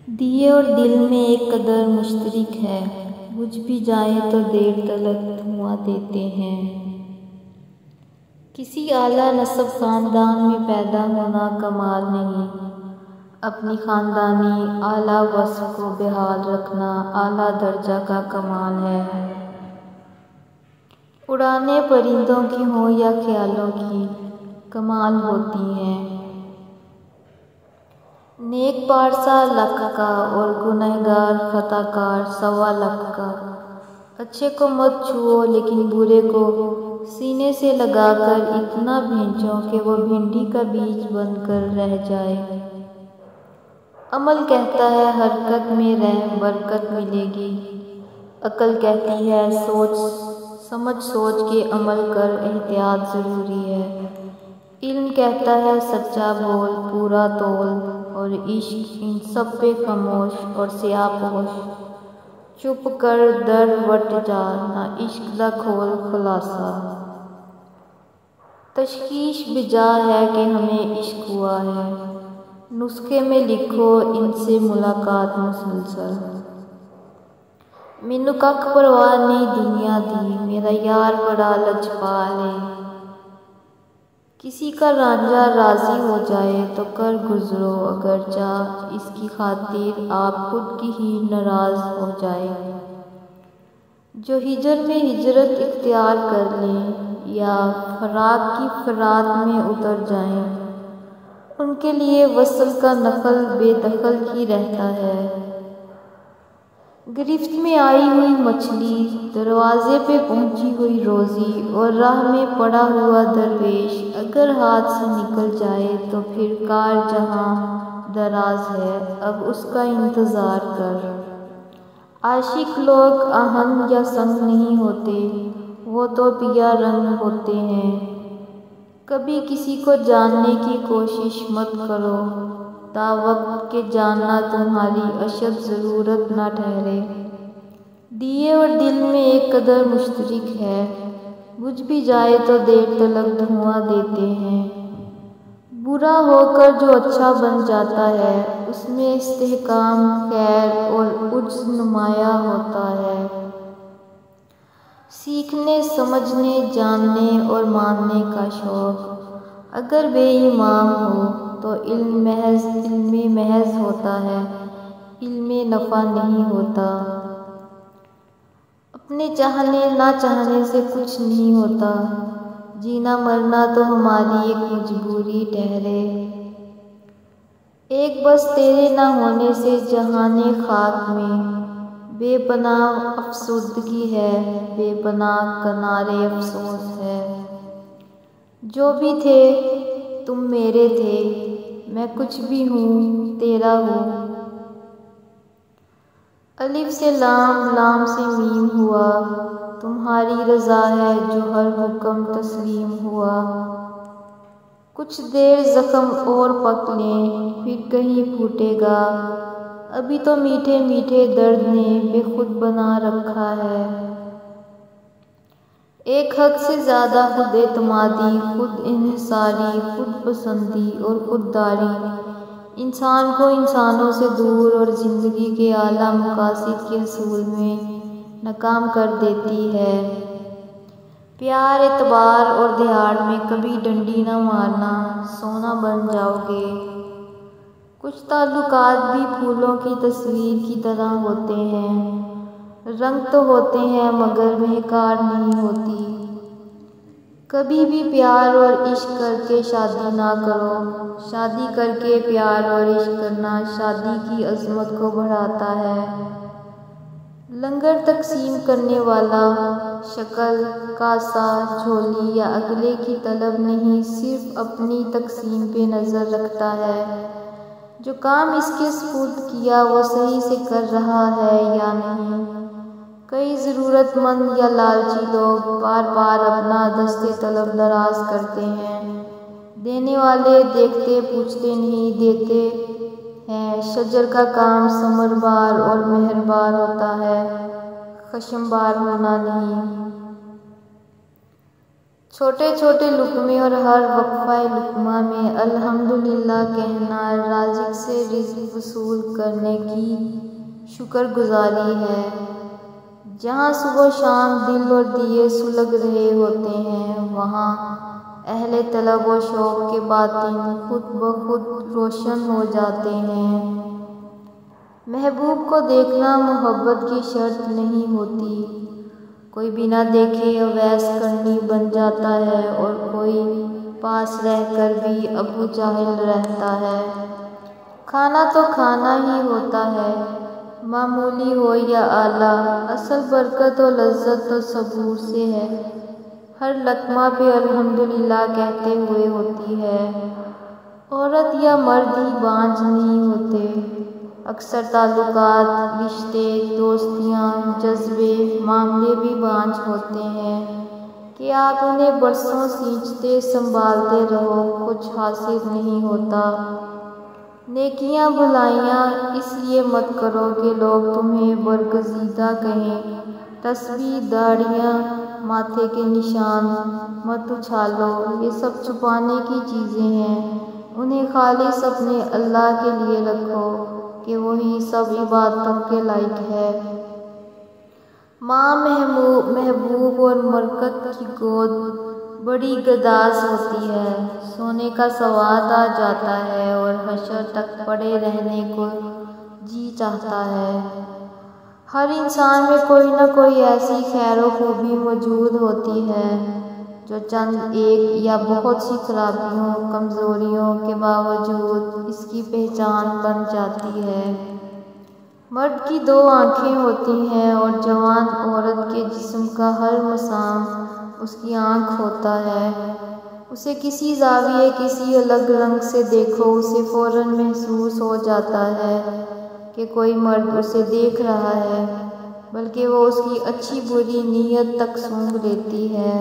دیے اور دل میں ایک قدر مشترک ہے، بجھ بھی جائیں تو دیر تلک دھواں دیتے ہیں۔ کسی اعلیٰ نسب خاندان میں پیدا ہونا کمال نہیں، اپنی خاندانی اعلیٰ وصف کو بحال رکھنا اعلیٰ درجہ کا کمال ہے۔ اڑانیں پرندوں کی ہوں یا خیالوں کی، کمال ہوتی ہیں۔ نیک پارسا لاکھ کا اور گنہگار خطا کار سوا لاکھ کا۔ اچھے کو مت چھوؤ لیکن برے کو سینے سے لگا کر اتنا بھینچو کہ وہ بھنڈی کا بیج بن کر رہ جائے۔ عمل کہتا ہے حرکت میں رہ برکت ملے گی، عقل کہتی ہے سوچ سمجھ سوچ کے عمل کر احتیاط ضروری ہے۔ علم کہتا ہے سچا بول پورا تول، اور عشق ان سب پہ خاموش اور سیاہ پوش۔ چپ کر در وٹ جا نہ عشق دا کھول خلاصہ۔ تشخیص بجا ہے کہ ہمیں عشق ہوا ہے، نسخے میں لکھو ان سے ملاقات مسلسل۔ مینوں ککھ پرواہ نہیں دنیا دی، میرا یار بڑا لجپال ہے۔ کسی کا رانجھا راضی ہو جائے تو کر گزرو اگرچہ اس کی خاطر آپ خود کی ہی ناراض ہو جائے۔ جو ہجر میں ہجرت اختیار کر لیں یا فراق کی فرات میں اتر جائیں، ان کے لیے وصل کا نخل بے دخل ہی رہتا ہے۔ گرفت میں آئی ہوئی مچھلی، دروازے پہ پہنچی ہوئی روزی اور راہ میں پڑا ہوا درویش اگر ہاتھ سے نکل جائے تو پھر کار جہاں دراز ہے اب اس کا انتظار کر۔ عاشق لوگ آہن یا سنگ نہیں ہوتے، وہ تو پیا رنگ ہوتے ہیں۔ کبھی کسی کو جاننے کی کوشش مت کرو تا وقت کے جاننا تمہاری اشد ضرورت نہ ٹھہرے۔ دیے اور دل میں ایک قدر مشترک ہے، بجھ بھی جائے تو دیر تلک دھواں دیتے ہیں۔ برا ہو کر جو اچھا بن جاتا ہے اس میں استحکام خیر اور عجز نمایاں ہوتا ہے۔ سیکھنے سمجھنے جاننے اور ماننے کا شوق اگر بے ایمام ہو تو علم محض ہوتا ہے، علم نفع نہیں ہوتا۔ اپنے چاہنے نہ چاہنے سے کچھ نہیں ہوتا، جینا مرنا تو ہماری ایک مجبوری ٹھہرے۔ ایک بس تیرے نہ ہونے سے جہان خاک میں بے پناہ افسردگی ہے، بے پناہ کنارے افسوس ہے۔ جو بھی تھے تم میرے تھے، میں کچھ بھی ہوں تیرا ہوں۔ الف سے لام لام سے میم ہوا، تمہاری رضا ہے جو ہر حکم تسلیم ہوا۔ کچھ دیر زخم اور پک لیں پھر کہیں پھوٹے گا، ابھی تو میٹھے میٹھے درد نے بے خود بنا رکھا ہے۔ ایک حد سے زیادہ خود اعتمادی، خود انحصاری، خود پسندی اور خود داری انسان کو انسانوں سے دور اور زندگی کے اعلیٰ مقاصد کے حصول میں ناکام کر دیتی ہے۔ پیار اعتبار اور دہاڑ میں کبھی ڈنڈی نہ مارنا، سونا بن جاؤ گے۔ کچھ تعلقات بھی پھولوں کی تصویر کی طرح ہوتے ہیں، رنگ تو ہوتے ہیں مگر مہکار نہیں ہوتی۔ کبھی بھی پیار اور عشق کر کے شادی نہ کرو، شادی کر کے پیار اور عشق کرنا شادی کی عظمت کو بڑھاتا ہے۔ لنگر تقسیم کرنے والا شکل، کاسہ، جھولی یا اگلے کی طلب نہیں صرف اپنی تقسیم پہ نظر رکھتا ہے، جو کام اس کے سپرد کیا وہ صحیح سے کر رہا ہے یا نہیں۔ کئی ضرورت مند یا لالچی لوگ بار بار اپنا دست طلب دراز کرتے ہیں، دینے والے دیکھتے پوچھتے نہیں دیتے ہیں۔ شجر کا کام ثمر بار اور مہر بار ہوتا ہے، خشم بار ہونا نہیں۔ چھوٹے چھوٹے لقمے اور ہر وقفہ لقمہ میں الحمدللہ کہنا رازق سے رزق وصول کرنے کی شکر گزاری ہے۔ جہاں صبح و شام دل اور دیے سلگ رہے ہوتے ہیں، وہاں اہل طلب و شوق کے باطن خود بخود روشن ہو جاتے ہیں۔ محبوب کو دیکھنا محبت کی شرط نہیں ہوتی، کوئی بنا دیکھے اویس کرنی بن جاتا ہے اور کوئی پاس رہ کر بھی ابو جہل رہتا ہے۔ کھانا تو کھانا ہی ہوتا ہے، معمولی ہو یا اعلیٰ، اصل برکت و لذت تو صبور سے ہے، ہر لقمہ پہ الحمدللہ کہتے ہوئے ہوتی ہے۔ عورت یا مرد ہی بانجھ نہیں ہوتے، اکثر تعلقات، رشتے، دوستیاں، جذبے، معاملے بھی بانجھ ہوتے ہیں کہ آپ انہیں برسوں سینچتے سنبھالتے رہو، کچھ حاصل نہیں ہوتا۔ نیکیاں بھلائیاں اس لیے مت کرو کہ لوگ تمہیں برگزیدہ کہیں، تسبیح، داڑھیاں، ماتھے کے نشان مت اچھالو، یہ سب چھپانے کی چیزیں ہیں، انہیں خالص اپنے اللہ کے لیے رکھو کہ وہی سب عبادتوں کے لائق ہے۔ ماں محبوب اور مرکت کی گود بڑی گداز ہوتی ہے، سونے کا سواد آ جاتا ہے اور حشر تک پڑے رہنے کو جی چاہتا ہے۔ ہر انسان میں کوئی نہ کوئی ایسی خیر و خوبی موجود ہوتی ہے جو چند ایک یا بہت سی خرابیوں، کمزوریوں کے باوجود اس کی پہچان بن جاتی ہے۔ مرد کی دو آنکھیں ہوتی ہیں اور جوان عورت کے جسم کا ہر مسام اس کی آنکھ ہوتا ہے۔ اسے کسی زاویے، کسی الگ رنگ سے دیکھو، اسے فوراً محسوس ہو جاتا ہے کہ کوئی مرد اسے دیکھ رہا ہے، بلکہ وہ اس کی اچھی بری نیت تک سونگھ لیتی ہے۔